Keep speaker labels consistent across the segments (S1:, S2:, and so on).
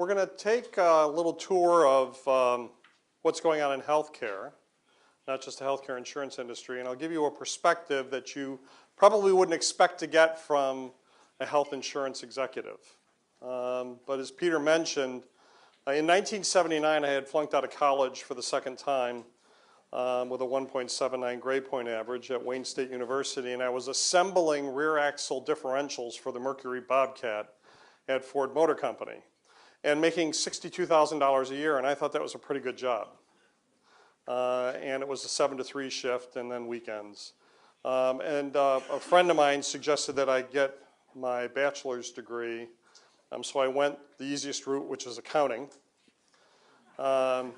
S1: we're going to take a little tour of what's going on in healthcare, not just the healthcare insurance industry, and I'll give you a perspective that you probably wouldn't expect to get from a health insurance executive. But as Peter mentioned, in 1979 I had flunked out of college for the second time with a 1.79 grade point average at Wayne State University, and I was assembling rear axle differentials for the Mercury Bobcat at Ford Motor Company and making $62,000 a year, and I thought that was a pretty good job. And it was a 7 to 3 shift and then weekends. A friend of mine suggested that I get my bachelor's degree, so I went the easiest route, which is accounting, because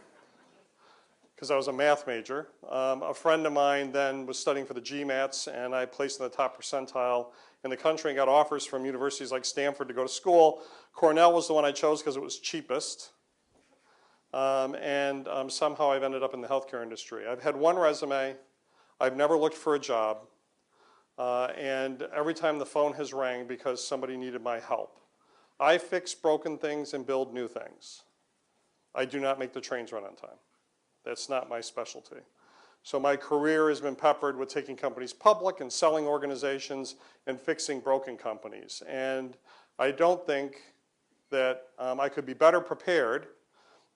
S1: I was a math major. A friend of mine then was studying for the GMATs, and I placed in the top percentile in the country and got offers from universities like Stanford to go to school. Cornell was the one I chose because it was cheapest. Somehow I've ended up in the healthcare industry. I've had one resume. I've never looked for a job. And every time the phone has rang because somebody needed my help. I fix broken things and build new things. I do not make the trains run on time. That's not my specialty. So my career has been peppered with taking companies public and selling organizations and fixing broken companies. And I don't think that I could be better prepared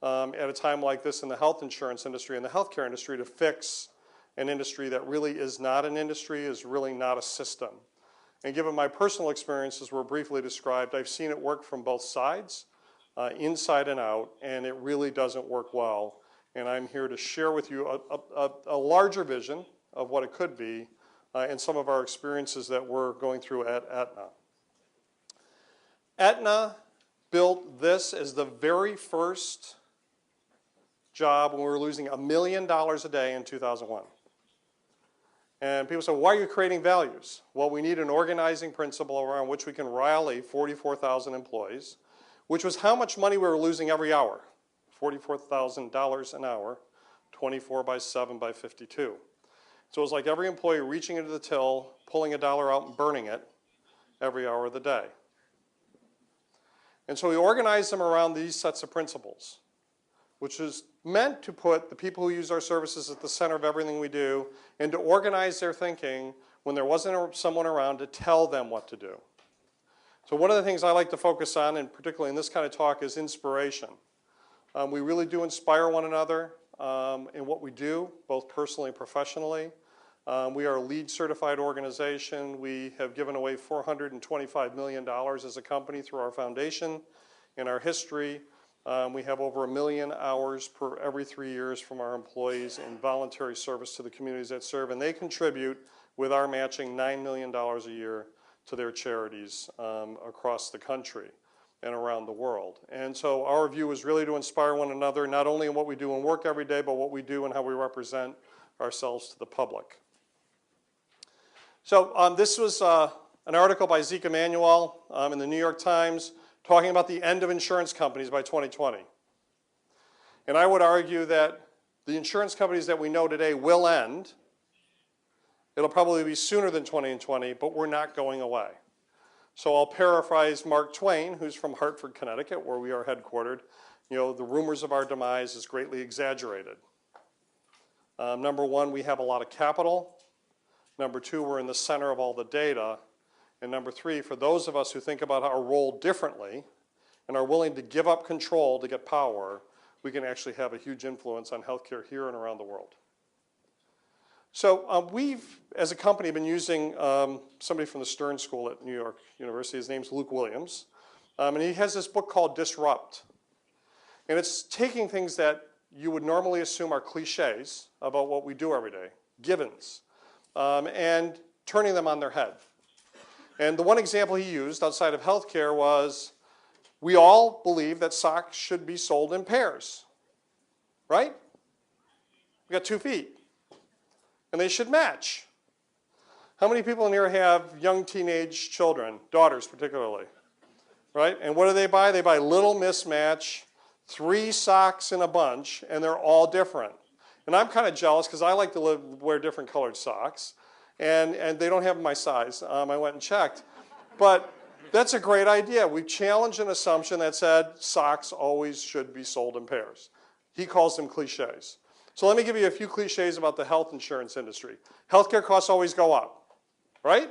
S1: at a time like this in the health insurance industry and the healthcare industry to fix an industry that really is not an industry, is really not a system. And given my personal experiences were briefly described, I've seen it work from both sides, inside and out, and it really doesn't work well. And I'm here to share with you a larger vision of what it could be and some of our experiences that we're going through at Aetna. Aetna built this as the very first job when we were losing $1 million a day in 2001. And people say, why are you creating values? Well, we need an organizing principle around which we can rally 44,000 employees, which was how much money we were losing every hour. $44,000 an hour, 24 by 7 by 52. So it was like every employee reaching into the till, pulling $1 out and burning it every hour of the day. And so we organized them around these sets of principles, which is meant to put the people who use our services at the center of everything we do and to organize their thinking when there wasn't someone around to tell them what to do. So one of the things I like to focus on, and particularly in this kind of talk, is inspiration. We really do inspire one another in what we do, both personally and professionally. We are a LEED certified organization. We have given away $425 million as a company through our foundation in our history. We have over 1 million hours per every 3 years from our employees in voluntary service to the communities that serve, and they contribute with our matching $9 million a year to their charities across the country and around the world. And so our view is really to inspire one another, not only in what we do in work every day, but what we do and how we represent ourselves to the public. So this was an article by Zeke Emanuel in the New York Times talking about the end of insurance companies by 2020. And I would argue that the insurance companies that we know today will end. It'll probably be sooner than 2020, but we're not going away. So I'll paraphrase Mark Twain, who's from Hartford, Connecticut, where we are headquartered. You know, the rumors of our demise is greatly exaggerated. Number one, we have a lot of capital. Number two, we're in the center of all the data. And number three, for those of us who think about our role differently and are willing to give up control to get power, we can actually have a huge influence on healthcare here and around the world. So we've, as a company, been using somebody from the Stern School at New York University. His name's Luke Williams. And he has this book called Disrupt. And it's taking things that you would normally assume are cliches about what we do every day, givens, and turning them on their head. And the one example he used outside of healthcare was, we all believe that socks should be sold in pairs, right? We got 2 feet. And they should match. How many people in here have young teenage children, daughters particularly, right? And what do? They buy Little Mismatch, 3 socks in a bunch, and they're all different. And I'm kind of jealous because I like to wear different colored socks, and they don't have my size. I went and checked. But That's a great idea. We challenged an assumption that said socks always should be sold in pairs. He calls them cliches. So let me give you a few cliches about the health insurance industry. Healthcare costs always go up, right?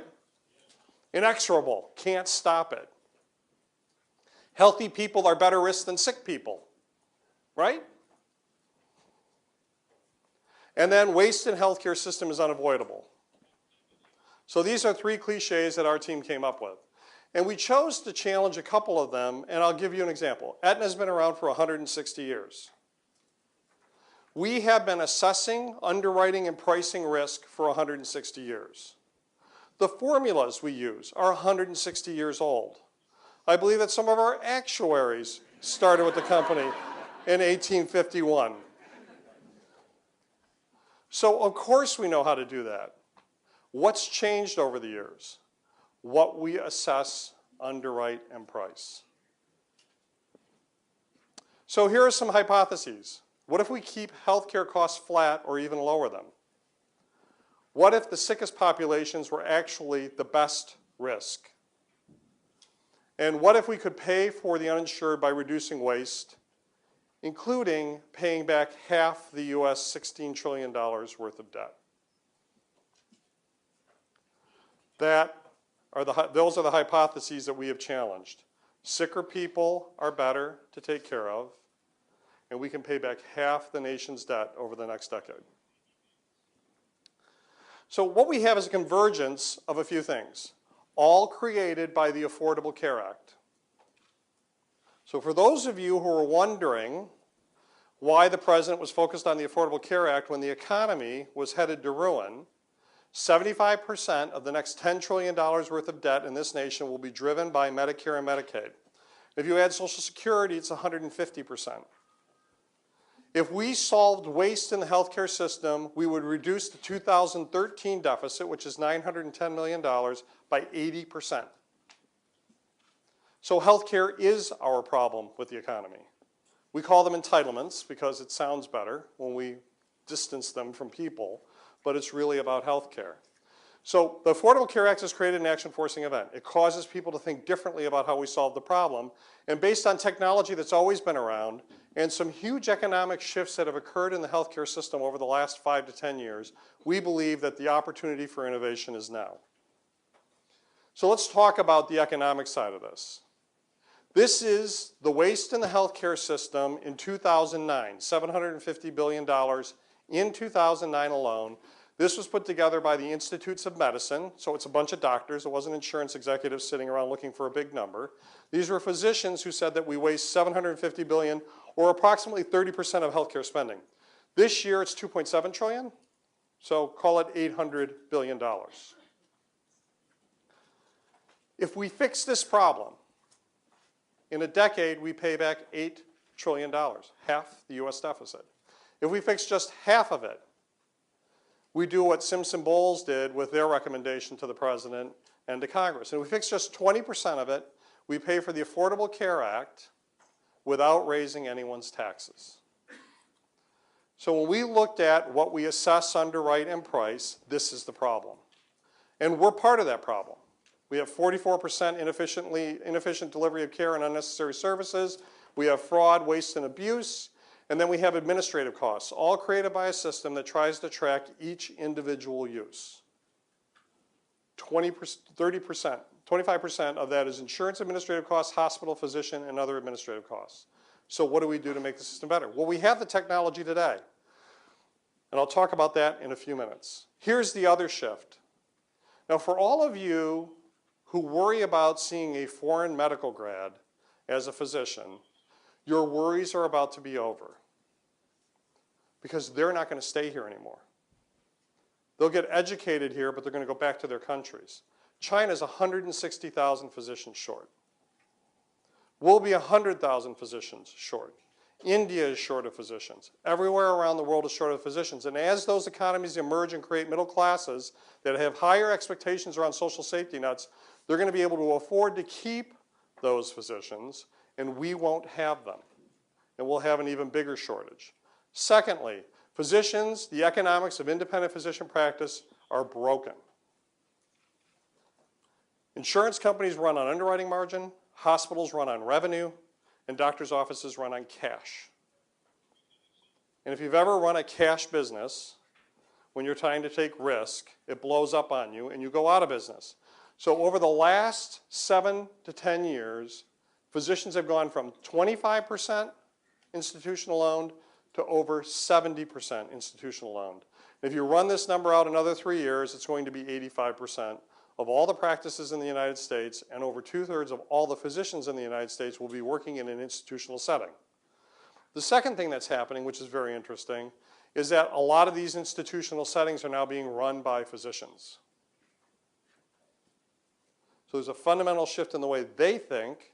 S1: Inexorable, can't stop it. Healthy people are better risk than sick people, right? And then waste in healthcare system is unavoidable. So these are three cliches that our team came up with. And we chose to challenge a couple of them, and I'll give you an example. Aetna's been around for 160 years. We have been assessing, underwriting, and pricing risk for 160 years. The formulas we use are 160 years old. I believe that some of our actuaries started with the company in 1851. So of course we know how to do that. What's changed over the years? What we assess, underwrite, and price. So here are some hypotheses. What if we keep healthcare costs flat or even lower them? What if the sickest populations were actually the best risk? And what if we could pay for the uninsured by reducing waste, including paying back half the US $16 trillion worth of debt? Those are the hypotheses that we have challenged. Sicker people are better to take care of, and we can pay back half the nation's debt over the next decade. So what we have is a convergence of a few things, all created by the Affordable Care Act. So for those of you who are wondering why the president was focused on the Affordable Care Act when the economy was headed to ruin, 75% of the next $10 trillion worth of debt in this nation will be driven by Medicare and Medicaid. If you add Social Security, it's 150%. If we solved waste in the healthcare system, we would reduce the 2013 deficit, which is $910 million, by 80%. So healthcare is our problem with the economy. We call them entitlements because it sounds better when we distance them from people, but it's really about healthcare. So the Affordable Care Act has created an action-forcing event. It causes people to think differently about how we solve the problem. And based on technology that's always been around and some huge economic shifts that have occurred in the healthcare system over the last 5 to 10 years, we believe that the opportunity for innovation is now. So let's talk about the economic side of this. This is the waste in the healthcare system in 2009, $750 billion in 2009 alone. This was put together by the Institutes of Medicine, so it's a bunch of doctors. It wasn't insurance executives sitting around looking for a big number. These were physicians who said that we waste $750 billion, or approximately 30% of healthcare spending. This year it's $2.7 trillion, so call it $800 billion. If we fix this problem, in a decade we pay back $8 trillion, half the US deficit. If we fix just half of it, we do what Simpson Bowles did with their recommendation to the president and to Congress. And if we fix just 20% of it, we pay for the Affordable Care Act without raising anyone's taxes. So when we looked at what we assess, underwrite, and price, this is the problem. And we're part of that problem. We have 44% inefficient delivery of care and unnecessary services. We have fraud, waste, and abuse. And then we have administrative costs, all created by a system that tries to track each individual use. 30%, 25% of that is insurance administrative costs, hospital, physician, and other administrative costs. So what do we do to make the system better? Well, we have the technology today. And I'll talk about that in a few minutes. Here's the other shift. Now, for all of you who worry about seeing a foreign medical grad as a physician, your worries are about to be over, because they're not going to stay here anymore. They'll get educated here, but they're going to go back to their countries. China's 160,000 physicians short. We'll be 100,000 physicians short. India is short of physicians. Everywhere around the world is short of physicians. And as those economies emerge and create middle classes that have higher expectations around social safety nets, they're going to be able to afford to keep those physicians, and we won't have them. And we'll have an even bigger shortage. Secondly, physicians, the economics of independent physician practice are broken. Insurance companies run on underwriting margin, hospitals run on revenue, and doctors' offices run on cash. And if you've ever run a cash business, when you're trying to take risk, it blows up on you and you go out of business. So over the last 7 to 10 years, physicians have gone from 25% institutional owned to over 70% institutional owned. If you run this number out another 3 years, it's going to be 85% of all the practices in the United States, and over 2/3 of all the physicians in the United States will be working in an institutional setting. The second thing that's happening, which is very interesting, is that a lot of these institutional settings are now being run by physicians. So there's a fundamental shift in the way they think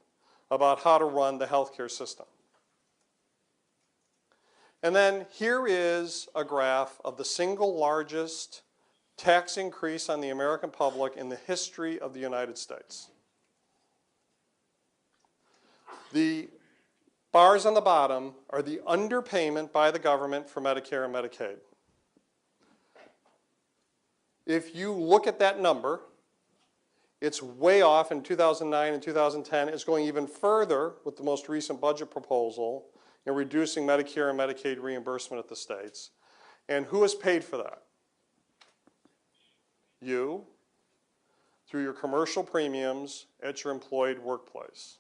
S1: about how to run the healthcare system. And then here is a graph of the single largest tax increase on the American public in the history of the United States. The bars on the bottom are the underpayment by the government for Medicare and Medicaid. If you look at that number, it's way off in 2009 and 2010. It's going even further with the most recent budget proposal in reducing Medicare and Medicaid reimbursement at the states. And who has paid for that? You, through your commercial premiums at your employed workplace.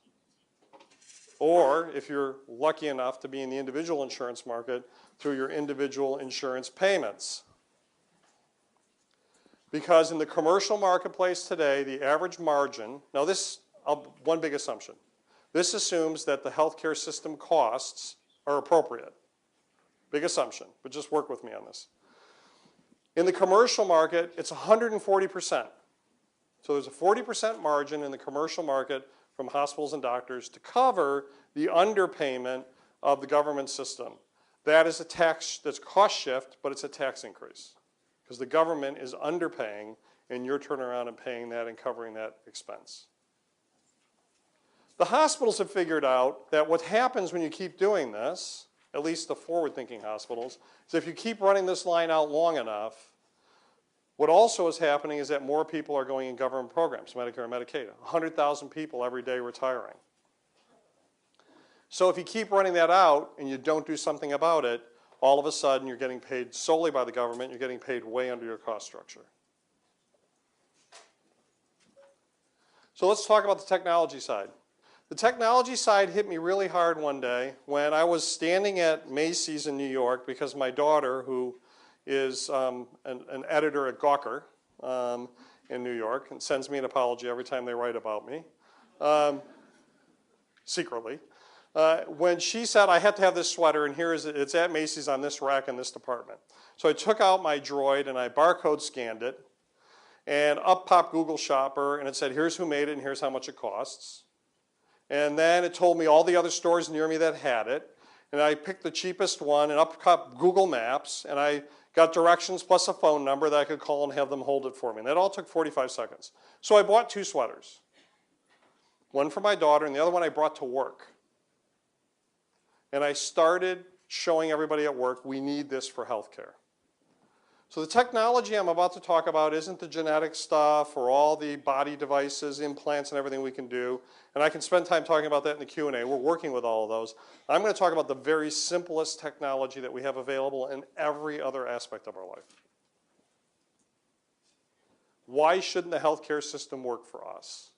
S1: Or, if you're lucky enough to be in the individual insurance market, through your individual insurance payments. Because in the commercial marketplace today, the average margin, now this, one big assumption. This assumes that the healthcare system costs are appropriate. Big assumption, but just work with me on this. In the commercial market, it's 140%. So there's a 40% margin in the commercial market from hospitals and doctors to cover the underpayment of the government system. That is a tax, that's cost shift, but it's a tax increase. Because the government is underpaying, and you're turning around and paying that and covering that expense. The hospitals have figured out that what happens when you keep doing this, at least the forward-thinking hospitals, is if you keep running this line out long enough, what also is happening is that more people are going in government programs, Medicare and Medicaid. 100,000 people every day retiring. So if you keep running that out and you don't do something about it, all of a sudden you're getting paid solely by the government, you're getting paid way under your cost structure. So let's talk about the technology side. The technology side hit me really hard one day when I was standing at Macy's in New York because my daughter, who is an editor at Gawker in New York, and sends me an apology every time they write about me, secretly. When she said I had to have this sweater, and here is it, it's at Macy's on this rack in this department. So I took out my Droid and I barcode scanned it, and up popped Google Shopper, and it said here's who made it and here's how much it costs. And then it told me all the other stores near me that had it, and I picked the cheapest one, and up popped Google Maps, and I got directions plus a phone number that I could call and have them hold it for me. And that all took 45 seconds. So I bought 2 sweaters. One for my daughter, and the other one I brought to work. And I started showing everybody at work, we need this for healthcare. So the technology I'm about to talk about isn't the genetic stuff or all the body devices, implants, and everything we can do. And I can spend time talking about that in the Q&A. We're working with all of those. I'm going to talk about the very simplest technology that we have available in every other aspect of our life. Why shouldn't the healthcare system work for us?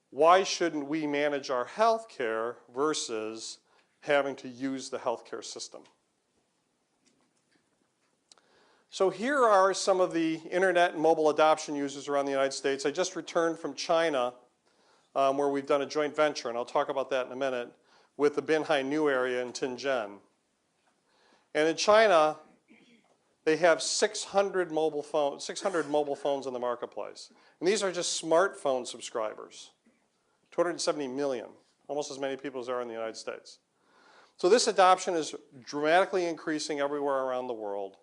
S1: Why shouldn't we manage our healthcare versus having to use the healthcare system? So here are some of the internet and mobile adoption users around the United States. I just returned from China, where we've done a joint venture, and I'll talk about that in a minute, with the Binhai New area in Tianjin. And in China, they have 600 mobile phones in the marketplace. And these are just smartphone subscribers, 270 million, almost as many people as there are in the United States. So this adoption is dramatically increasing everywhere around the world.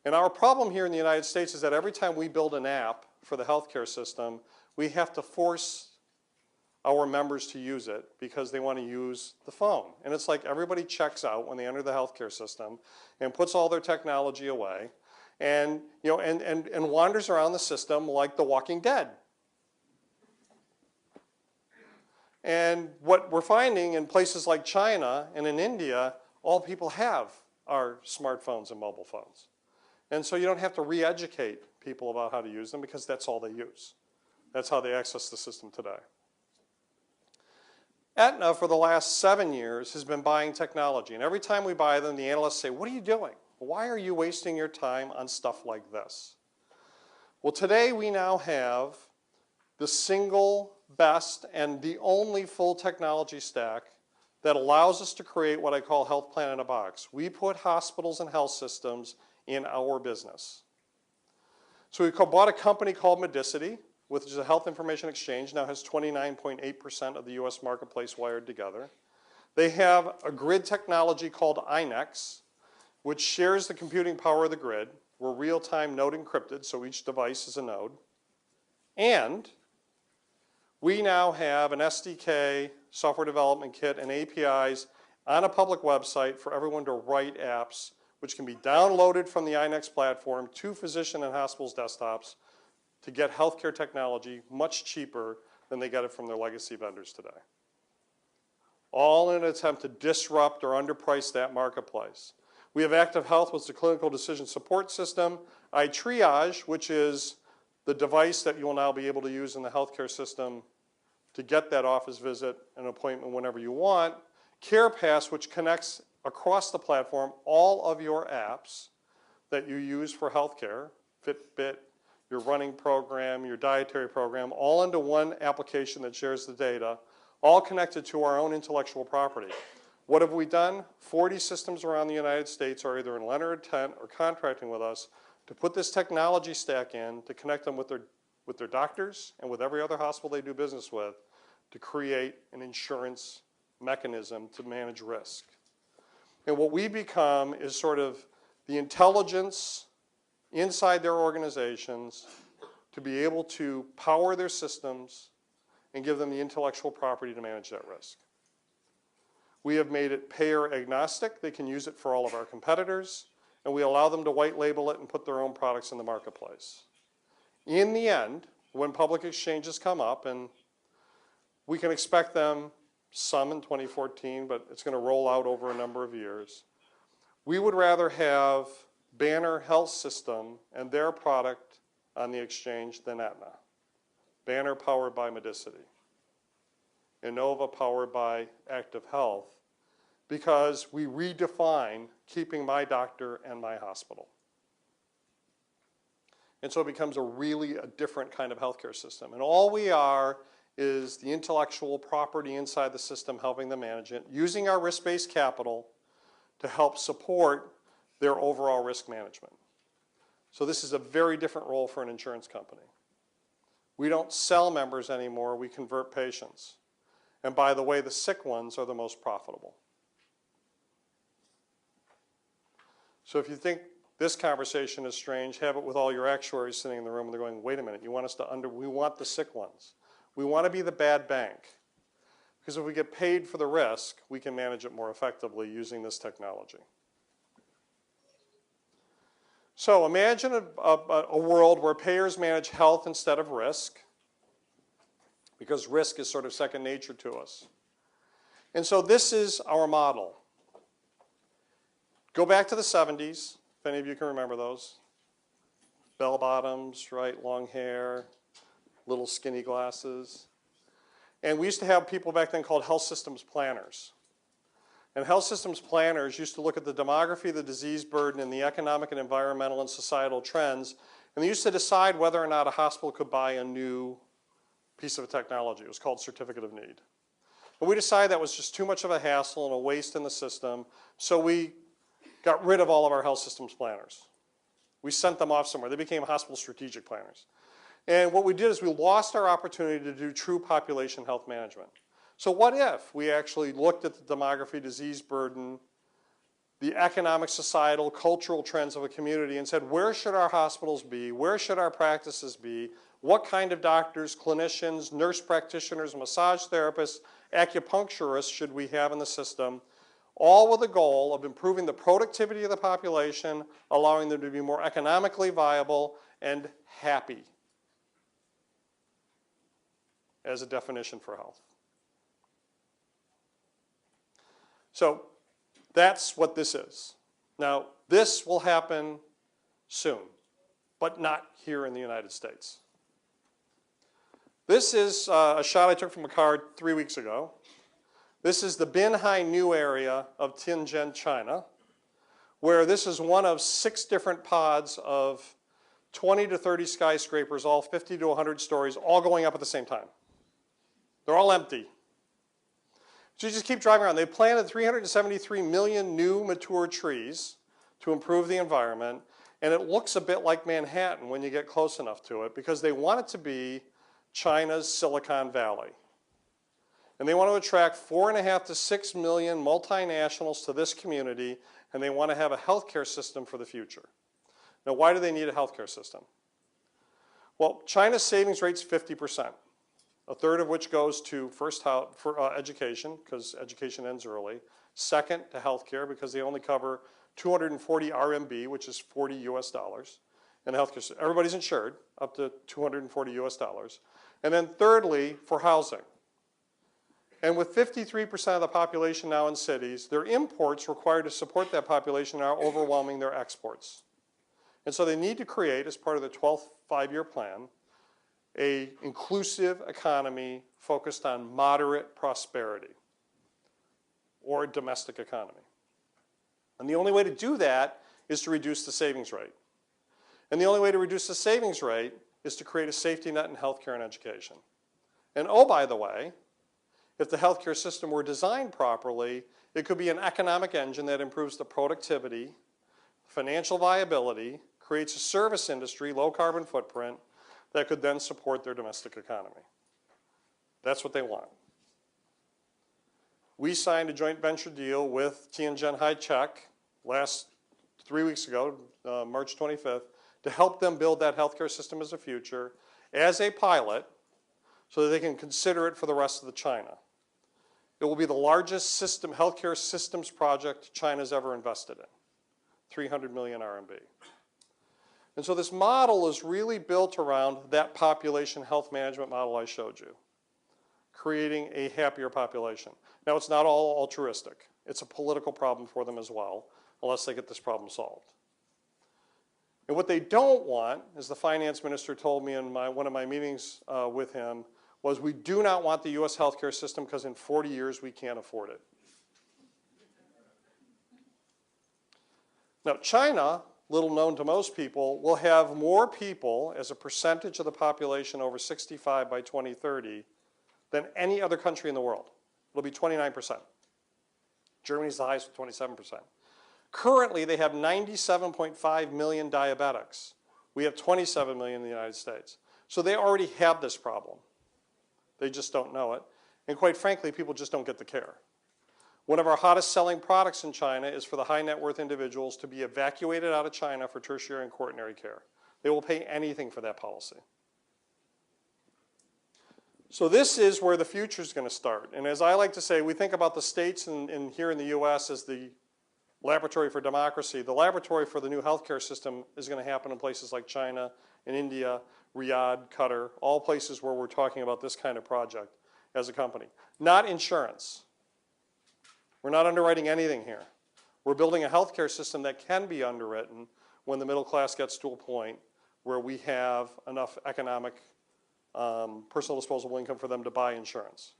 S1: And our problem here in the United States is that every time we build an app for the healthcare system, we have to force our members to use it because they want to use the phone. And it's like everybody checks out when they enter the healthcare system and puts all their technology away and, and wanders around the system like the Walking Dead. And what we're finding in places like China and in India, all people have are smartphones and mobile phones. And so you don't have to re-educate people about how to use them because that's all they use. That's how they access the system today. Aetna, for the last 7 years, has been buying technology. And every time we buy them, the analysts say, what are you doing? Why are you wasting your time on stuff like this? Well, today we now have the single best and the only full technology stack that allows us to create what I call health plan in a box. We put hospitals and health systems in our business. So we bought a company called Medicity, which is a health information exchange, now has 29.8% of the US marketplace wired together. They have a grid technology called iNex, which shares the computing power of the grid. We're real-time node encrypted, so each device is a node. And we now have an SDK, software development kit, and APIs on a public website for everyone to write apps, which can be downloaded from the iNex platform to physician and hospitals' desktops to get healthcare technology much cheaper than they get it from their legacy vendors today. All in an attempt to disrupt or underprice that marketplace. We have Active Health, which is a clinical decision support system. iTriage, which is the device that you will now be able to use in the healthcare system to get that office visit and appointment whenever you want. CarePass, which connects across the platform all of your apps that you use for healthcare, Fitbit, your running program, your dietary program, all into one application that shares the data, all connected to our own intellectual property. What have we done? 40 systems around the United States are either in letter of intent or contracting with us to put this technology stack in to connect them with their doctors and with every other hospital they do business with to create an insurance mechanism to manage risk. And what we become is sort of the intelligence inside their organizations to be able to power their systems and give them the intellectual property to manage that risk. We have made it payer agnostic. They can use it for all of our competitors, and we allow them to white label it and put their own products in the marketplace. In the end, when public exchanges come up, and we can expect them some in 2014, but it's going to roll out over a number of years, we would rather have Banner Health System and their product on the exchange than Aetna. Banner powered by Medicity. Innova powered by Active Health, because we redefine keeping my doctor and my hospital. And so it becomes a different kind of healthcare system. And all we are is the intellectual property inside the system helping them manage it, using our risk-based capital to help support their overall risk management. So this is a very different role for an insurance company. We don't sell members anymore, we convert patients. And by the way, the sick ones are the most profitable. So if you think this conversation is strange, have it with all your actuaries sitting in the room and they're going, wait a minute, you want us to we want the sick ones. We want to be the bad bank. Because if we get paid for the risk, we can manage it more effectively using this technology. So imagine a world where payers manage health instead of risk, because risk is sort of second nature to us. And so this is our model. Go back to the 70s, if any of you can remember those. Bell bottoms, right, long hair, little skinny glasses. And we used to have people back then called health systems planners. And health systems planners used to look at the demography, the disease burden, and the economic and environmental and societal trends, and they used to decide whether or not a hospital could buy a new piece of technology. It was called Certificate of Need. But we decided that was just too much of a hassle and a waste in the system, so we got rid of all of our health systems planners. We sent them off somewhere. They became hospital strategic planners. And what we did is we lost our opportunity to do true population health management. So what if we actually looked at the demography, disease burden, the economic, societal, cultural trends of a community and said, where should our hospitals be? Where should our practices be? What kind of doctors, clinicians, nurse practitioners, massage therapists, acupuncturists should we have in the system? All with the goal of improving the productivity of the population, allowing them to be more economically viable and happy as a definition for health. So that's what this is. Now, this will happen soon, but not here in the United States. This is a shot I took from a car 3 weeks ago. This is the Binhai New area of Tianjin, China, where this is one of 6 different pods of 20 to 30 skyscrapers, all 50 to 100 stories, all going up at the same time. They're all empty. So you just keep driving around. They planted 373 million new mature trees to improve the environment, and it looks a bit like Manhattan when you get close enough to it because they want it to be China's Silicon Valley. And they want to attract 4.5 to 6 million multinationals to this community, and they want to have a healthcare system for the future. Now, why do they need a healthcare system? Well, China's savings rate's 50%, a third of which goes to first for education, because education ends early. Second, to healthcare, because they only cover 240 RMB, which is 40 US dollars. And healthcare, everybody's insured up to 240 US dollars. And then thirdly, for housing. And with 53% of the population now in cities, their imports required to support that population are overwhelming their exports. And so they need to create, as part of the 12th five-year plan, an inclusive economy focused on moderate prosperity, or a domestic economy. And the only way to do that is to reduce the savings rate. And the only way to reduce the savings rate is to create a safety net in healthcare and education. And oh, by the way, if the healthcare system were designed properly, it could be an economic engine that improves the productivity, financial viability, creates a service industry, low carbon footprint, that could then support their domestic economy. That's what they want. We signed a joint venture deal with Tianjin High Tech 3 weeks ago, March 25th, to help them build that healthcare system as a future, as a pilot, so that they can consider it for the rest of the China. It will be the largest healthcare systems project China's ever invested in, 300 million RMB. And so this model is really built around that population health management model I showed you, creating a happier population. Now, it's not all altruistic. It's a political problem for them as well, unless they get this problem solved. And what they don't want, as the finance minister told me in one of my meetings with him, was we do not want the US healthcare system because in 40 years we can't afford it. Now, China, little known to most people, will have more people as a percentage of the population over 65 by 2030 than any other country in the world. It'll be 29%. Germany's the highest with 27%. Currently, they have 97.5 million diabetics. We have 27 million in the United States. So they already have this problem. They just don't know it. And quite frankly, people just don't get the care. One of our hottest selling products in China is for the high net worth individuals to be evacuated out of China for tertiary and quaternary care. They will pay anything for that policy. So this is where the future is going to start. And as I like to say, we think about the states and here in the US as the laboratory for democracy. The laboratory for the new healthcare system is going to happen in places like China and India, Riyadh, Qatar, all places where we're talking about this kind of project as a company. Not insurance. We're not underwriting anything here. We're building a healthcare system that can be underwritten when the middle class gets to a point where we have enough economic personal disposable income for them to buy insurance.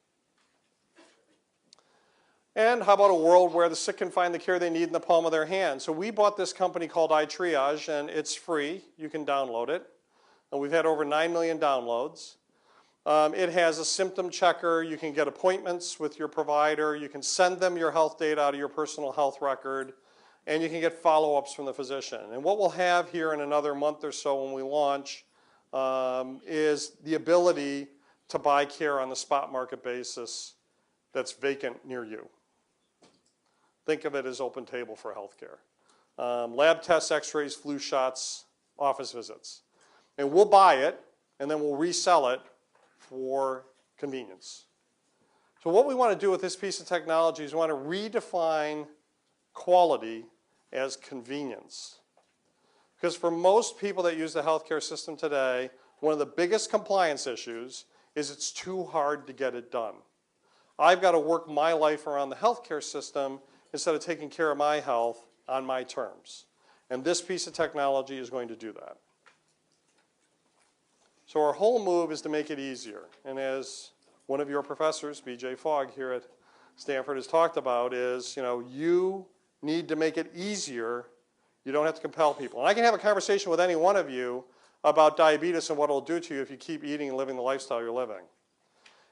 S1: And how about a world where the sick can find the care they need in the palm of their hand? So we bought this company called iTriage, and it's free. You can download it. And we've had over 9 million downloads. It has a symptom checker. You can get appointments with your provider. You can send them your health data out of your personal health record. And you can get follow-ups from the physician. And what we'll have here in another month or so when we launch is the ability to buy care on the spot market basis that's vacant near you. Think of it as open table for healthcare. Lab tests, x-rays, flu shots, office visits. And we'll buy it, and then we'll resell it for convenience. So what we want to do with this piece of technology is we want to redefine quality as convenience. Because for most people that use the healthcare system today, one of the biggest compliance issues is it's too hard to get it done. I've got to work my life around the healthcare system instead of taking care of my health on my terms. And this piece of technology is going to do that. So our whole move is to make it easier. And as one of your professors, B.J. Fogg here at Stanford, has talked about is, you need to make it easier. You don't have to compel people. And I can have a conversation with any one of you about diabetes and what it'll do to you if you keep eating and living the lifestyle you're living.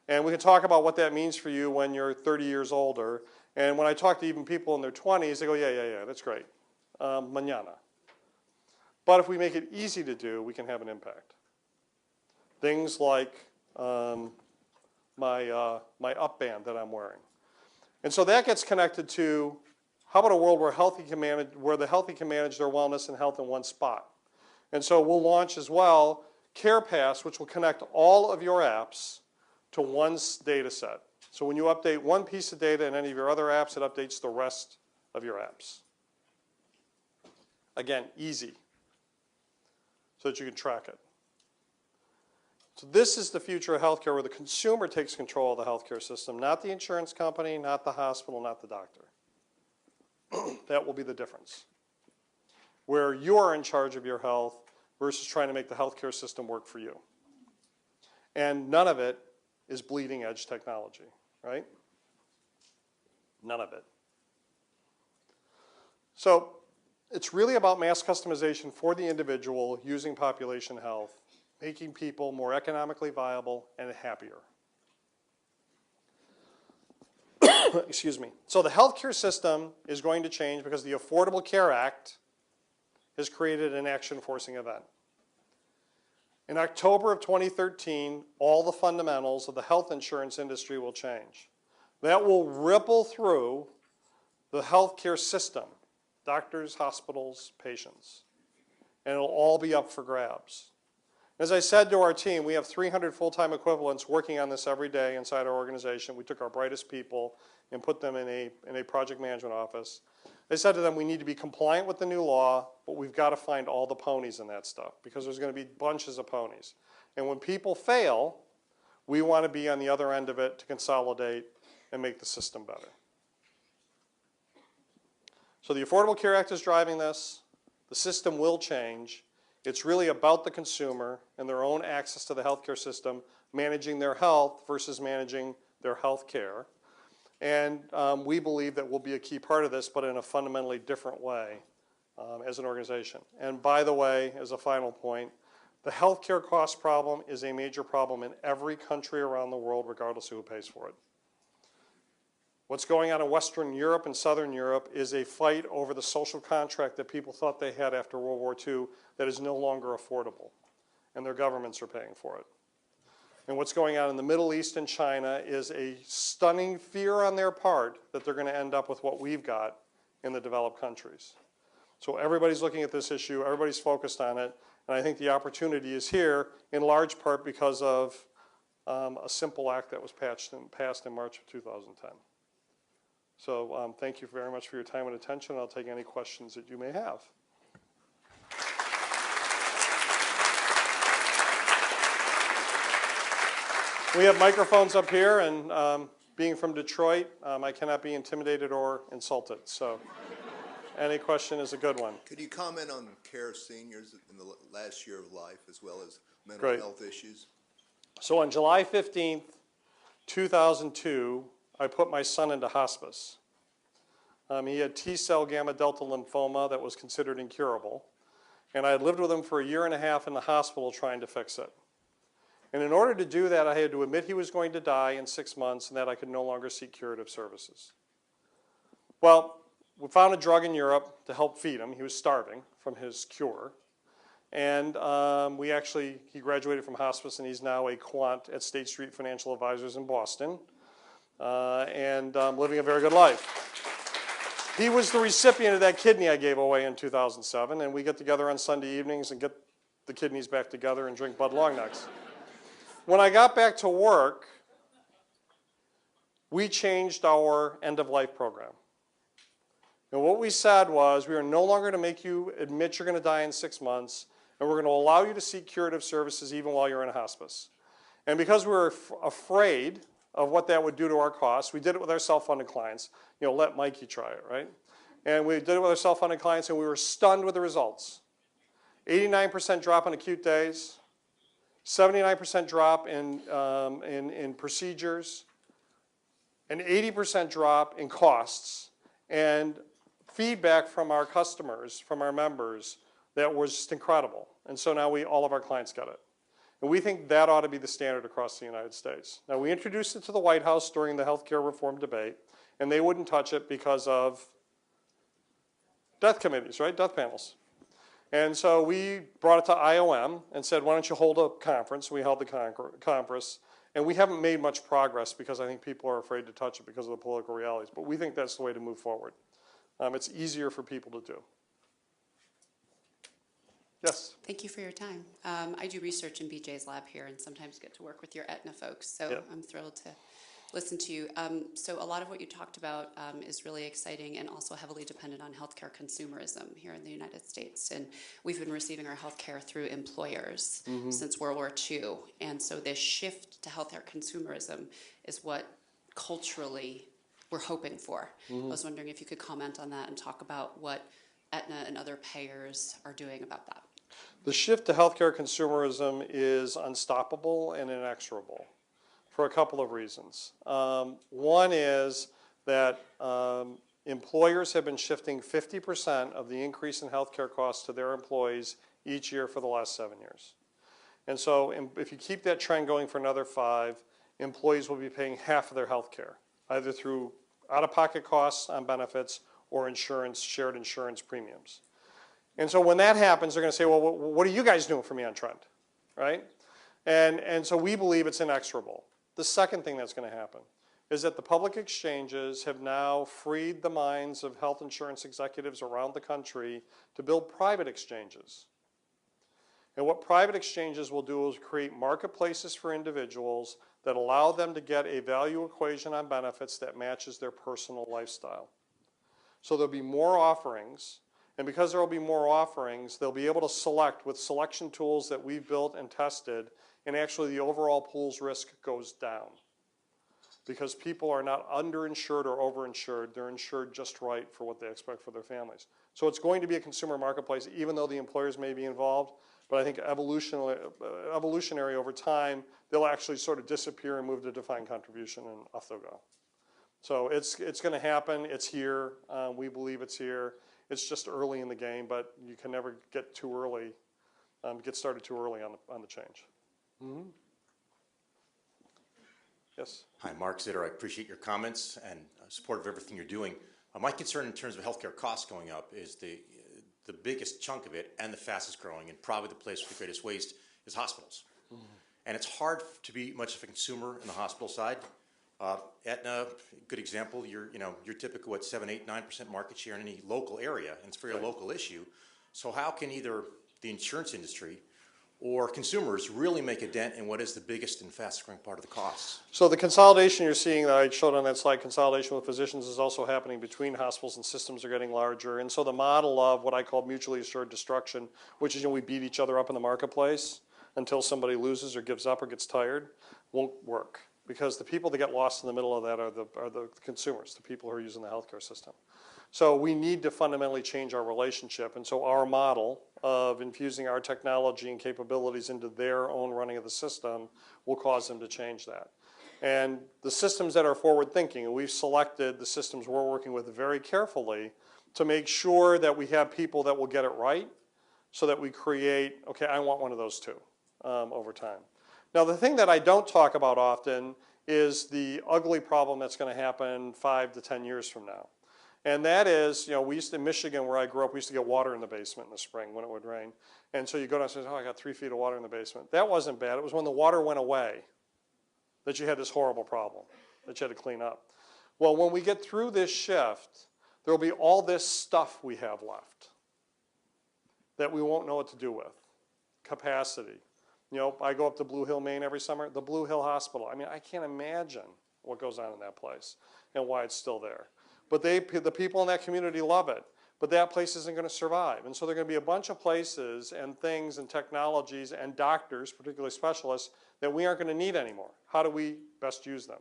S1: And we can talk about what that means for you when you're 30 years older. And when I talk to even people in their 20s, they go, yeah, that's great. Mañana. But if we make it easy to do, we can have an impact. Things like my upband that I'm wearing. And so that gets connected to, how about a world where the healthy can manage their wellness and health in one spot? And so we'll launch as well CarePass, which will connect all of your apps to one data set. So when you update one piece of data in any of your other apps, it updates the rest of your apps. Again, easy, so that you can track it. So this is the future of healthcare, where the consumer takes control of the healthcare system, not the insurance company, not the hospital, not the doctor. That will be the difference. Where you are in charge of your health versus trying to make the healthcare system work for you. And none of it is bleeding edge technology, right? None of it. So it's really about mass customization for the individual using population health, making people more economically viable and happier. Excuse me. So the healthcare system is going to change because the Affordable Care Act has created an action-forcing event. In October of 2013, all the fundamentals of the health insurance industry will change. That will ripple through the healthcare system, doctors, hospitals, patients, and it'll all be up for grabs. As I said to our team, we have 300 full-time equivalents working on this every day inside our organization. We took our brightest people and put them in a project management office. I said to them, we need to be compliant with the new law, but we've got to find all the ponies in that stuff because there's going to be bunches of ponies. And when people fail, we want to be on the other end of it to consolidate and make the system better. So the Affordable Care Act is driving this. The system will change. It's really about the consumer and their own access to the healthcare system, managing their health versus managing their health care. And we believe that we'll be a key part of this, but in a fundamentally different way as an organization. And by the way, as a final point, the healthcare cost problem is a major problem in every country around the world, regardless of who pays for it. What's going on in Western Europe and Southern Europe is a fight over the social contract that people thought they had after World War II that is no longer affordable, and their governments are paying for it. And what's going on in the Middle East and China is a stunning fear on their part that they're going to end up with what we've got in the developed countries. So everybody's looking at this issue, everybody's focused on it, and I think the opportunity is here in large part because of a simple act that was passed in March of 2010. So thank you very much for your time and attention. I'll take any questions that you may have. We have microphones up here, and being from Detroit, I cannot be intimidated or insulted. So any question is a good one.
S2: Could you comment on care of seniors in the last year of life as well as mental health issues?
S1: So on July 15th, 2002, I put my son into hospice. He had T-cell gamma delta lymphoma that was considered incurable. And I had lived with him for 1.5 years in the hospital trying to fix it. And in order to do that, I had to admit he was going to die in 6 months and that I could no longer seek curative services. Well, we found a drug in Europe to help feed him. He was starving from his cure. And he graduated from hospice, and he's now a quant at State Street Financial Advisors in Boston, and living a very good life. He was the recipient of that kidney I gave away in 2007, and we get together on Sunday evenings and get the kidneys back together and drink Bud Long Necks. When I got back to work, we changed our end-of-life program. And what we said was, we are no longer going to make you admit you're going to die in 6 months, and we're going to allow you to seek curative services even while you're in a hospice. And because we were afraid of what that would do to our costs. We did it with our self-funded clients. Let Mikey try it, right? And we did it with our self-funded clients, and we were stunned with the results. 89% drop in acute days, 79% drop in procedures, an 80% drop in costs, and feedback from our customers, from our members, that was just incredible. And so now all of our clients get it. And we think that ought to be the standard across the United States. Now, we introduced it to the White House during the healthcare reform debate, and they wouldn't touch it because of death committees, right? Death panels. And so we brought it to IOM and said, why don't you hold a conference? We held the conference, and we haven't made much progress because I think people are afraid to touch it because of the political realities. But we think that's the way to move forward. It's easier for people to do. Yes?
S3: Thank you for your time. I do research in BJ's lab here and sometimes get to work with your Aetna folks, so
S1: Yep.
S3: I'm thrilled to listen to you. So a lot of what you talked about is really exciting and also heavily dependent on healthcare consumerism here in the United States. And we've been receiving our healthcare through employers since World War II. And so this shift to healthcare consumerism is what culturally we're hoping for. I was wondering if you could comment on that and talk about what Aetna and other payers are doing about that.
S1: The shift to healthcare consumerism is unstoppable and inexorable for a couple of reasons. One is that employers have been shifting 50% of the increase in healthcare costs to their employees each year for the last 7 years. And so if you keep that trend going for another 5, employees will be paying half of their healthcare, either through out-of-pocket costs on benefits or insurance, shared insurance premiums. And so when that happens, they're going to say, well, what are you guys doing for me on trend, right? And so we believe it's inexorable. The second thing that's going to happen is that the public exchanges have now freed the minds of health insurance executives around the country to build private exchanges. And what private exchanges will do is create marketplaces for individuals that allow them to get a value equation on benefits that matches their personal lifestyle. So there'll be more offerings, and because there will be more offerings, they'll be able to select with selection tools that we've built and tested, and actually the overall pool's risk goes down. Because people are not underinsured or overinsured, they're insured just right for what they expect for their families. So it's going to be a consumer marketplace, even though the employers may be involved, but I think evolutionary over time, they'll actually sort of disappear and move to defined contribution, and off they'll go. So it's going to happen. It's here. We believe it's here. It's just early in the game, but you can never get too early, get started too early on the change. Yes.
S4: Hi, Mark Zitter. I appreciate your comments and support of everything you're doing. My concern in terms of healthcare costs going up is the biggest chunk of it and the fastest growing, and probably the place with the greatest waste is hospitals. And it's hard to be much of a consumer in the hospital side. Aetna, good example. You're typical at 7, 8, 9% market share in any local area, and it's a very local issue. So how can either the insurance industry or consumers really make a dent in what is the biggest and fastest growing part of the costs?
S1: So the consolidation you're seeing that I showed on that slide, consolidation with physicians, is also happening between hospitals, and systems are getting larger. And so the model of what I call mutually assured destruction, which is we beat each other up in the marketplace until somebody loses or gives up or gets tired, won't work. Because the people that get lost in the middle of that are the consumers, the people who are using the healthcare system. So we need to fundamentally change our relationship. And so our model of infusing our technology and capabilities into their own running of the system will cause them to change that. And the systems that are forward thinking, and we've selected the systems we're working with very carefully to make sure that we have people that will get it right so that we create, okay, I want one of those too over time. Now, the thing that I don't talk about often is the ugly problem that's going to happen 5 to 10 years from now. And that is, we used to, in Michigan, where I grew up, we used to get water in the basement in the spring when it would rain. And so you go downstairs, I got 3 feet of water in the basement. That wasn't bad. It was when the water went away that you had this horrible problem that you had to clean up. Well, when we get through this shift, there will be all this stuff we have left that we won't know what to do with. Capacity. I go up to Blue Hill, Maine every summer. The Blue Hill Hospital. I mean, I can't imagine what goes on in that place and why it's still there. But the people in that community love it. But that place isn't going to survive. And so there are going to be a bunch of places and things and technologies and doctors, particularly specialists, that we aren't going to need anymore. How do we best use them?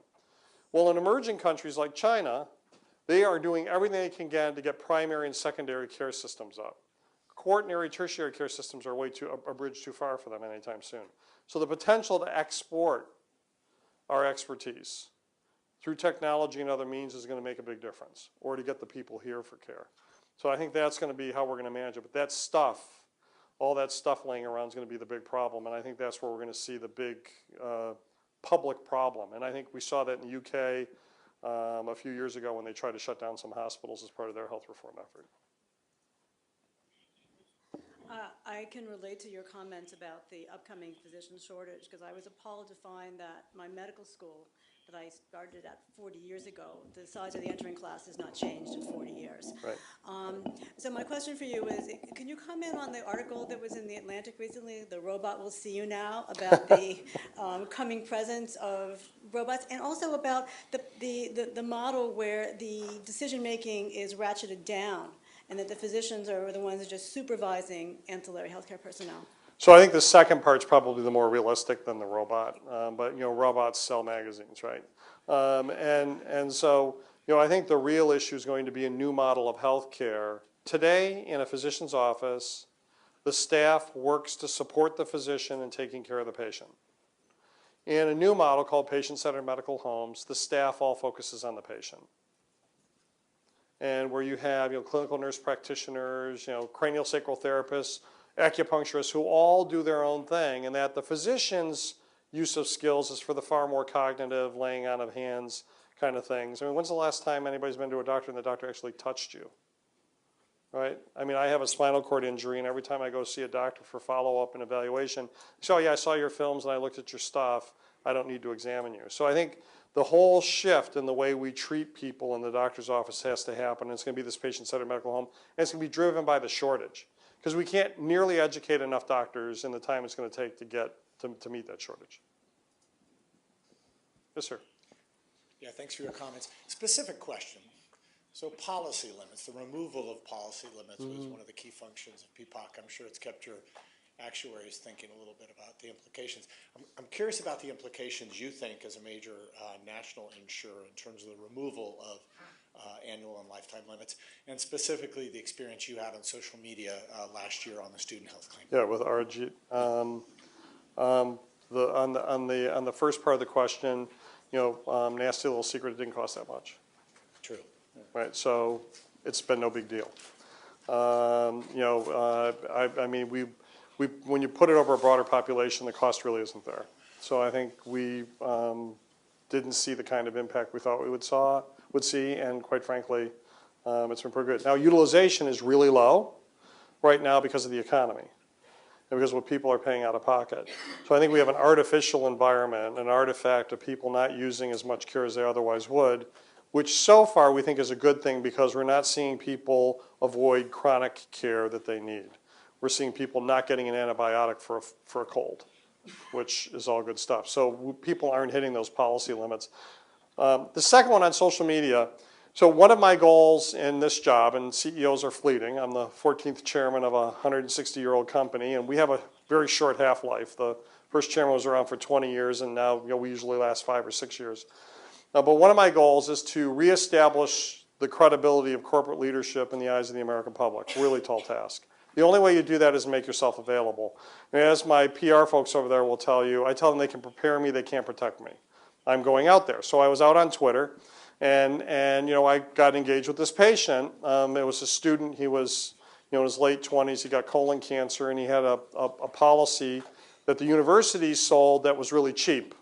S1: Well, in emerging countries like China, they are doing everything they can to get primary and secondary care systems up. Quaternary, tertiary care systems are a bridge too far for them anytime soon. So the potential to export our expertise through technology and other means is going to make a big difference, or to get the people here for care. So I think that's going to be how we're going to manage it. But that stuff, all that stuff laying around is going to be the big problem, and I think that's where we're going to see the big public problem. And I think we saw that in the UK a few years ago when they tried to shut down some hospitals as part of their health reform effort.
S5: I can relate to your comments about the upcoming physician shortage, because I was appalled to find that my medical school that I started at 40 years ago, the size of the entering class has not changed in 40 years.
S1: Right.
S5: So my question for you is, can you comment on the article that was in the Atlantic recently, "The Robot Will See You Now," about the coming presence of robots, and also about the model where the decision-making is ratcheted down, and that the physicians are the ones that are just supervising ancillary healthcare personnel?
S1: So I think the second part's probably the more realistic than the robot, but you know, robots sell magazines, right? And so you know, I think the real issue is going to be a new model of healthcare. Today, in a physician's office, the staff works to support the physician in taking care of the patient. In a new model called patient-centered medical homes, the staff all focuses on the patient. And where you have, you know, clinical nurse practitioners, you know, craniosacral therapists, acupuncturists who all do their own thing, and that the physician's use of skills is for the far more cognitive, laying on of hands kind of things. I mean, when's the last time anybody's been to a doctor and the doctor actually touched you? Right? I mean, I have a spinal cord injury, and every time I go see a doctor for follow-up and evaluation, so oh, yeah, I saw your films and I looked at your stuff. I don't need to examine you. So I think the whole shift in the way we treat people in the doctor's office has to happen. And it's going to be this patient-centered medical home, and it's going to be driven by the shortage. Because we can't nearly educate enough doctors in the time it's going to take to get to meet that shortage. Yes, sir.
S6: Yeah, thanks for your comments. Specific question. So policy limits, the removal of policy limits was one of the key functions of PPOC. I'm sure it's kept your actuaries thinking a little bit about the implications. I'm curious about the implications you think as a major national insurer in terms of the removal of annual and lifetime limits, and specifically the experience you had on social media last year on the student health claim.
S1: Yeah, with RG. On the first part of the question, you know, nasty little secret, it didn't cost that much.
S6: True.
S1: Right, so it's been no big deal. You know, I mean, when you put it over a broader population, the cost really isn't there. So I think we didn't see the kind of impact we thought we would see, and quite frankly, it's been pretty good. Now, utilization is really low right now because of the economy and because of what people are paying out of pocket. So I think we have an artificial environment, an artifact of people not using as much care as they otherwise would, which so far we think is a good thing because we're not seeing people avoid chronic care that they need. We're seeing people not getting an antibiotic for a cold, which is all good stuff. So people aren't hitting those policy limits. The second one on social media, so one of my goals in this job, and CEOs are fleeting, I'm the 14th chairman of a 160-year-old company, and we have a very short half-life. The first chairman was around for 20 years, and now you know, we usually last 5 or 6 years. But one of my goals is to reestablish the credibility of corporate leadership in the eyes of the American public. Really tall task. The only way you do that is make yourself available. And as my PR folks over there will tell you, I tell them they can prepare me, they can't protect me. I'm going out there. So I was out on Twitter, and you know, I got engaged with this patient. It was a student. He was, you know, in his late 20s. He got colon cancer, and he had a policy that the university sold that was really cheap.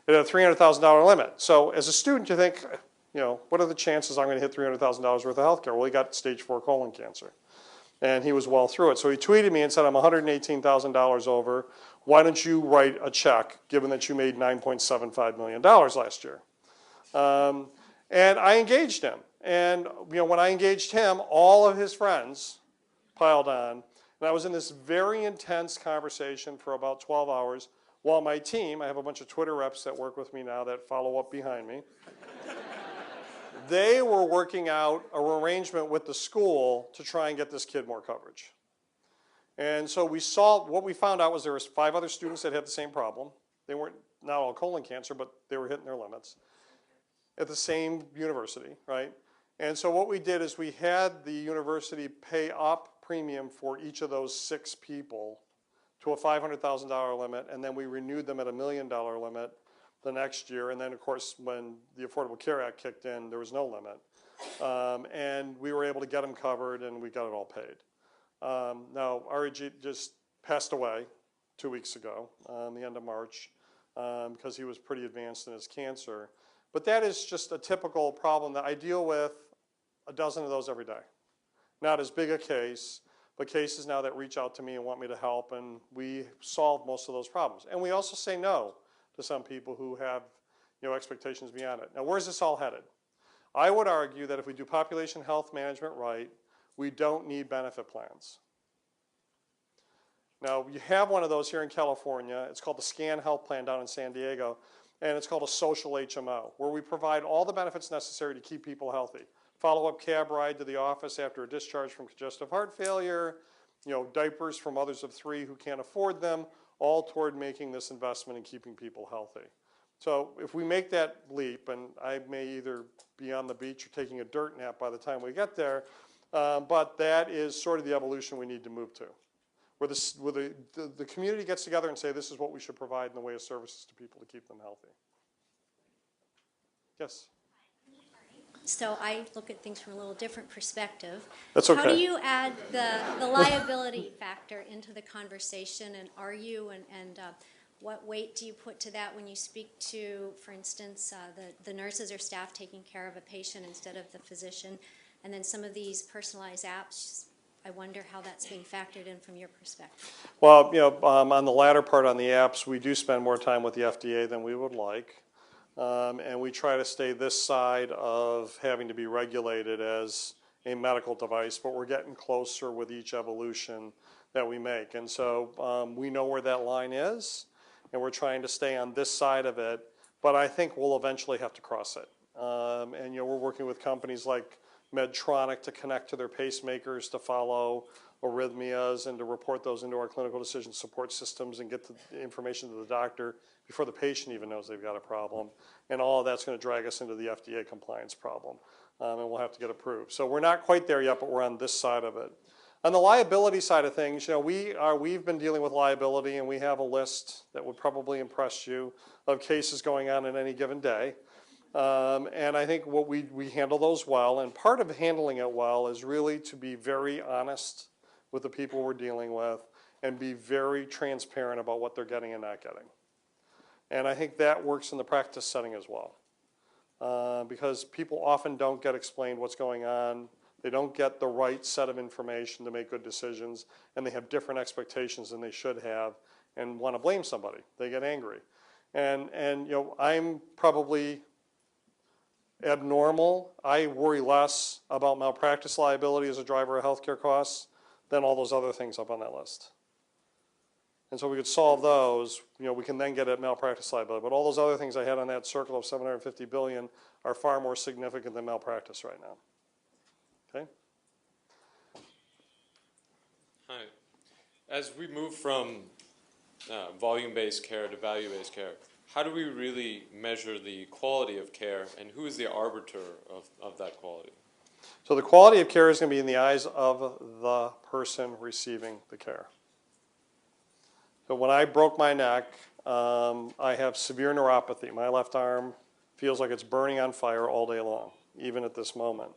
S1: It had a $300,000 limit. So as a student, you think, you know, what are the chances I'm going to hit $300,000 worth of health care? Well, he got stage 4 colon cancer. And he was well through it. So he tweeted me and said, I'm $118,000 over. Why don't you write a check, given that you made $9.75 million last year? And I engaged him. And you know, when I engaged him, all of his friends piled on. And I was in this very intense conversation for about 12 hours while my team, I have a bunch of Twitter reps that work with me now that follow up behind me. They were working out an arrangement with the school to try and get this kid more coverage. And so what we found out was there was 5 other students that had the same problem. They weren't not all colon cancer, but they were hitting their limits. at the same university, right? And so what we did is we had the university pay up premium for each of those 6 people to a $500,000 limit, and then we renewed them at $1 million limit the next year. And then, of course, when the Affordable Care Act kicked in, there was no limit. And we were able to get them covered, and we got it all paid. Now, REG just passed away 2 weeks ago, the end of March, because he was pretty advanced in his cancer. But that is just a typical problem that I deal with a dozen of those every day. Not as big a case, but cases now that reach out to me and want me to help, and we solve most of those problems. And we also say no to some people who have, expectations beyond it. Now, where's this all headed? I would argue that if we do population health management right, we don't need benefit plans. Now, you have one of those here in California. It's called the SCAN Health Plan down in San Diego, and it's called a social HMO, where we provide all the benefits necessary to keep people healthy. Follow-up cab ride to the office after a discharge from congestive heart failure, diapers for mothers of 3 who can't afford them, all toward making this investment in keeping people healthy. So if we make that leap, and I may either be on the beach or taking a dirt nap by the time we get there, but that is sort of the evolution we need to move to, where the community gets together and say this is what we should provide in the way of services to people to keep them healthy. Yes?
S7: So I look at things from a little different perspective.
S1: That's okay.
S7: How do you add the liability factor into the conversation, and what weight do you put to that when you speak to, for instance, the nurses or staff taking care of a patient instead of the physician, and then some of these personalized apps? I wonder how that's being factored in from your perspective.
S1: Well, on the latter part on the apps, we do spend more time with the FDA than we would like. And we try to stay this side of having to be regulated as a medical device, but we're getting closer with each evolution that we make. And so we know where that line is, and we're trying to stay on this side of it, but I think we'll eventually have to cross it. And we're working with companies like Medtronic to connect to their pacemakers to follow arrhythmias and to report those into our clinical decision support systems and get the information to the doctor before the patient even knows they've got a problem. And all of that's going to drag us into the FDA compliance problem. And we'll have to get approved. So we're not quite there yet, but we're on this side of it. On the liability side of things, we've been dealing with liability, and we have a list that would probably impress you of cases going on in any given day. And I think we handle those well. And part of handling it well is really to be very honest with the people we're dealing with and be very transparent about what they're getting and not getting. And I think that works in the practice setting as well. Because people often don't get explained what's going on. They don't get the right set of information to make good decisions, and they have different expectations than they should have and want to blame somebody. They get angry. And I'm probably abnormal. I worry less about malpractice liability as a driver of healthcare costs than all those other things up on that list. And so we could solve those, we can then get at malpractice liability. But all those other things I had on that circle of $750 billion are far more significant than malpractice right now. Okay?
S8: Hi. As we move from volume-based care to value-based care, how do we really measure the quality of care, and who is the arbiter of that quality?
S1: So the quality of care is going to be in the eyes of the person receiving the care. So when I broke my neck, I have severe neuropathy. My left arm feels like it's burning on fire all day long, even at this moment.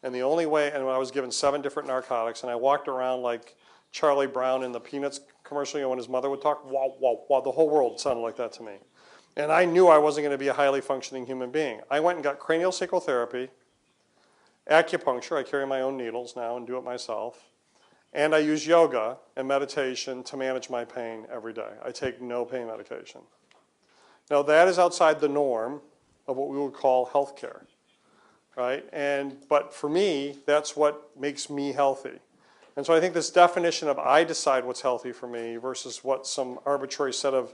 S1: And the only way, and I was given 7 different narcotics, and I walked around like Charlie Brown in the Peanuts commercial, when his mother would talk, wow, wow, wow, the whole world sounded like that to me. And I knew I wasn't going to be a highly functioning human being. I went and got cranial sacral therapy, acupuncture, I carry my own needles now and do it myself, and I use yoga and meditation to manage my pain every day. I take no pain medication. Now that is outside the norm of what we would call healthcare, right? But for me, that's what makes me healthy. And so I think this definition of I decide what's healthy for me versus what some arbitrary set of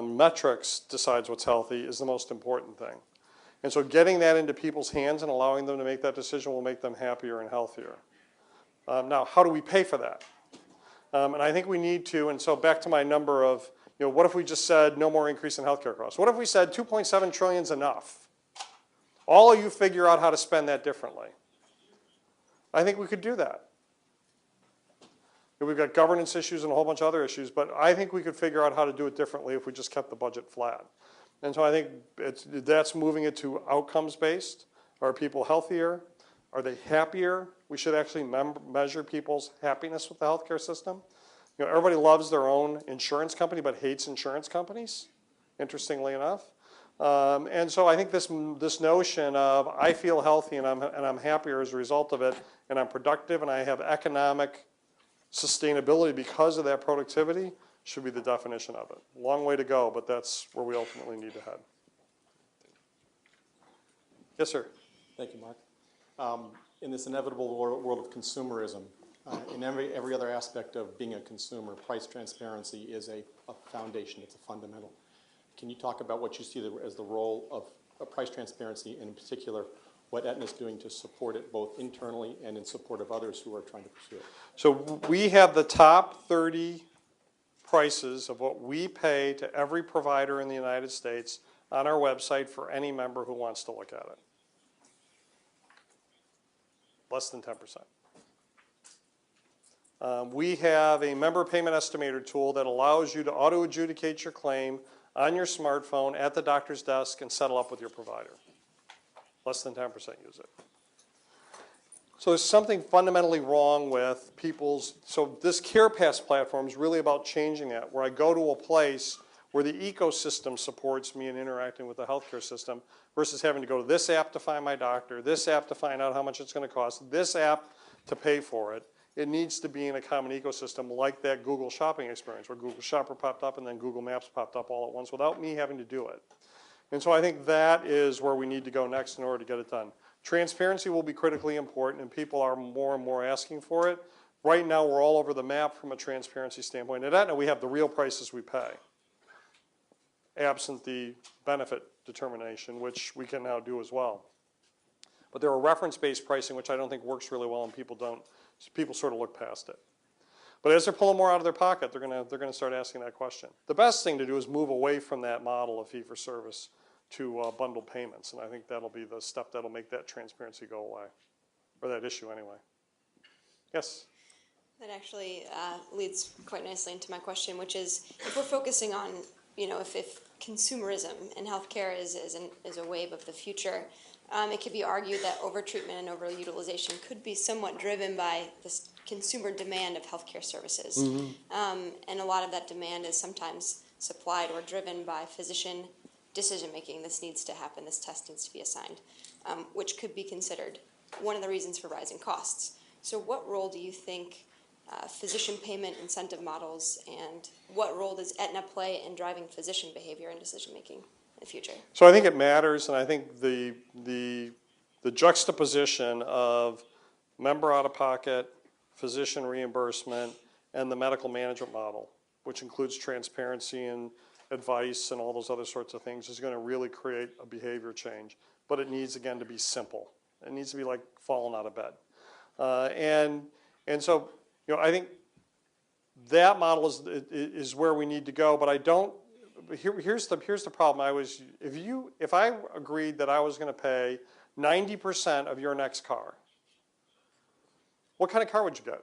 S1: metrics decides what's healthy is the most important thing. And so getting that into people's hands and allowing them to make that decision will make them happier and healthier. Now, how do we pay for that? And I think we need to, and so back to my number of, what if we just said no more increase in healthcare costs? What if we said 2.7 trillion is enough? All of you figure out how to spend that differently. I think we could do that. We've got governance issues and a whole bunch of other issues, but I think we could figure out how to do it differently if we just kept the budget flat. And so I think that's moving it to outcomes-based. Are people healthier? Are they happier? We should actually measure people's happiness with the healthcare system. You know, everybody loves their own insurance company but hates insurance companies, interestingly enough. And so I think this notion of I feel healthy and I'm happier as a result of it, and I'm productive and I have economic sustainability because of that productivity should be the definition of it. Long way to go, but that's where we ultimately need to head. Yes, sir.
S9: Thank you, Mark. In this inevitable world of consumerism, in every other aspect of being a consumer, price transparency is a foundation, it's a fundamental. Can you talk about what you see as the role of price transparency, and in particular, what Aetna is doing to support it both internally and in support of others who are trying to pursue it?
S1: So we have the top 30 prices of what we pay to every provider in the United States on our website for any member who wants to look at it. Less than 10%. We have a member payment estimator tool that allows you to auto-adjudicate your claim on your smartphone at the doctor's desk and settle up with your provider. Less than 10% use it. So there's something fundamentally wrong with people's, so this CarePass platform is really about changing that, where I go to a place where the ecosystem supports me in interacting with the healthcare system versus having to go to this app to find my doctor, this app to find out how much it's going to cost, this app to pay for it. It needs to be in a common ecosystem like that Google shopping experience where Google Shopper popped up and then Google Maps popped up all at once without me having to do it. And so I think that is where we need to go next in order to get it done. Transparency will be critically important, and people are more and more asking for it. Right now, we're all over the map from a transparency standpoint. At Aetna, we have the real prices we pay, absent the benefit determination, which we can now do as well. But there are reference-based pricing, which I don't think works really well, and people sort of look past it. But as they're pulling more out of their pocket, they're going to start asking that question. The best thing to do is move away from that model of fee-for-service to bundled payments, and I think that'll be the step that'll make that transparency go away, or that issue anyway. Yes?
S10: That actually leads quite nicely into my question, which is if we're focusing on, you know, if consumerism in healthcare is a wave of the future, it could be argued that overtreatment and overutilization could be somewhat driven by this consumer demand of healthcare services. Mm-hmm. And a lot of that demand is sometimes supplied or driven by physician decision-making. This needs to happen, this test needs to be assigned, which could be considered one of the reasons for rising costs. So what role do you think physician payment incentive models, and what role does Aetna play in driving physician behavior and decision-making in the future?
S1: So I think it matters, and I think the juxtaposition of member out-of-pocket, physician reimbursement, and the medical management model, which includes transparency and advice and all those other sorts of things, is going to really create a behavior change. But it needs, again, to be simple. It needs to be like falling out of bed. And so, you know, I think that model is where we need to go. But I don't. Here's the problem. If I agreed that I was going to pay 90% of your next car, what kind of car would you get?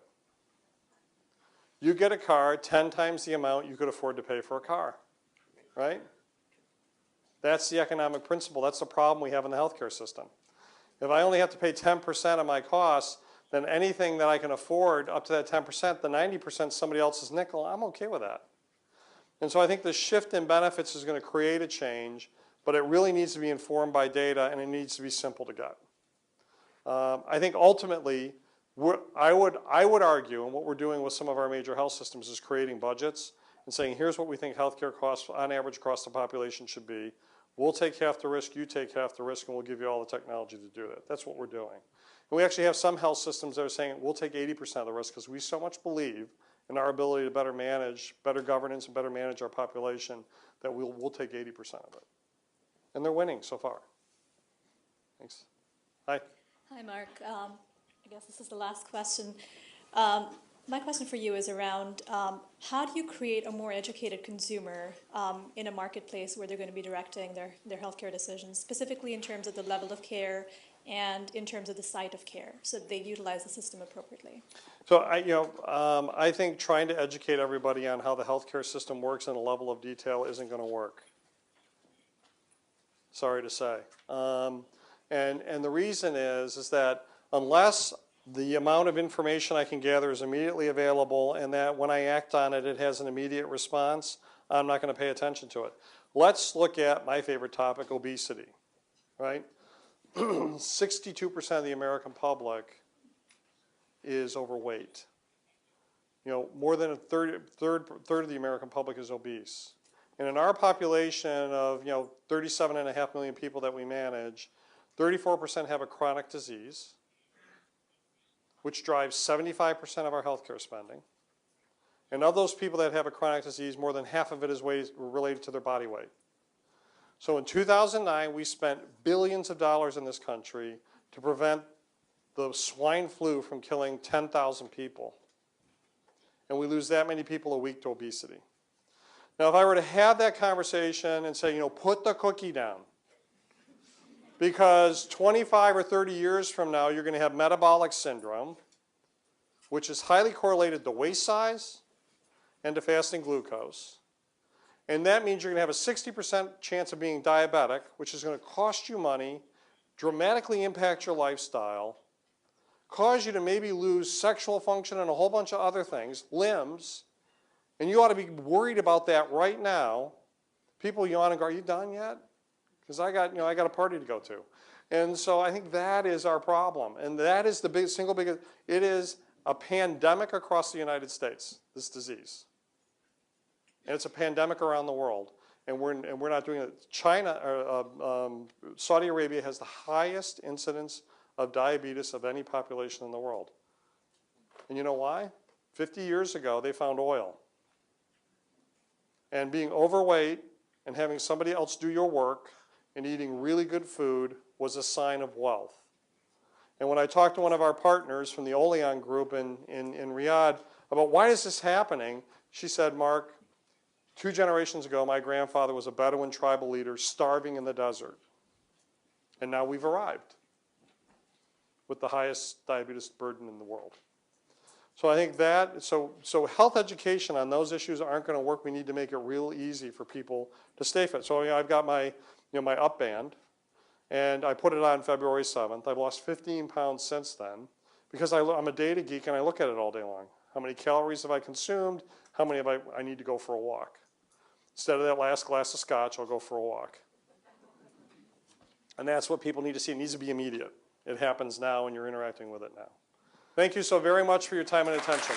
S1: You get a car 10 times the amount you could afford to pay for a car, right? That's the economic principle. That's the problem we have in the healthcare system. If I only have to pay 10% of my costs, then anything that I can afford up to that 10%, the 90% somebody else's nickel, I'm okay with that. And so I think the shift in benefits is going to create a change, but it really needs to be informed by data, and it needs to be simple to get. I think ultimately, I would argue, and what we're doing with some of our major health systems is creating budgets and saying, here's what we think healthcare costs on average across the population should be. We'll take half the risk, you take half the risk, and we'll give you all the technology to do that. That's what we're doing. And we actually have some health systems that are saying, we'll take 80% of the risk because we so much believe in our ability to better manage, better governance, and better manage our population that we'll take 80% of it. And they're winning so far. Thanks. Hi.
S11: Hi, Mark. I guess this is the last question. My question for you is around how do you create a more educated consumer in a marketplace where they're going to be directing their healthcare decisions, specifically in terms of the level of care and in terms of the site of care, so that they utilize the system appropriately?
S1: So I think trying to educate everybody on how the healthcare system works in a level of detail isn't going to work. Sorry to say. And the reason is that unless the amount of information I can gather is immediately available and that when I act on it, it has an immediate response, I'm not going to pay attention to it. Let's look at my favorite topic, obesity, right? 62% of the American public is overweight. You know, more than a third of the American public is obese. And in our population of 37.5 million people that we manage, 34% have a chronic disease, which drives 75% of our healthcare spending. And of those people that have a chronic disease, more than half of it is related to their body weight. So in 2009, we spent billions of dollars in this country to prevent the swine flu from killing 10,000 people. And we lose that many people a week to obesity. Now, if I were to have that conversation and say, put the cookie down, because 25 or 30 years from now, you're going to have metabolic syndrome, which is highly correlated to waist size and to fasting glucose. And that means you're going to have a 60% chance of being diabetic, which is going to cost you money, dramatically impact your lifestyle, cause you to maybe lose sexual function and a whole bunch of other things, limbs, and you ought to be worried about that right now. People yawn and go, are you done yet? Because I got a party to go to. And so I think that is our problem. And that is the single biggest, it is a pandemic across the United States, this disease. And it's a pandemic around the world. And we're not doing it. Saudi Arabia has the highest incidence of diabetes of any population in the world. And you know why? 50 years ago, they found oil. And being overweight and having somebody else do your work and eating really good food was a sign of wealth. And when I talked to one of our partners from the Oleon group in Riyadh about why is this happening, she said, Mark, 2 generations ago, my grandfather was a Bedouin tribal leader starving in the desert. And now we've arrived with the highest diabetes burden in the world. So I think that, so health education on those issues aren't going to work. We need to make it real easy for people to stay fit. So I've got my, my up band, and I put it on February 7th. I've lost 15 pounds since then because I'm a data geek and I look at it all day long. How many calories have I consumed? How many have I need to go for a walk? Instead of that last glass of scotch, I'll go for a walk. And that's what people need to see. It needs to be immediate. It happens now and you're interacting with it now. Thank you so very much for your time and attention.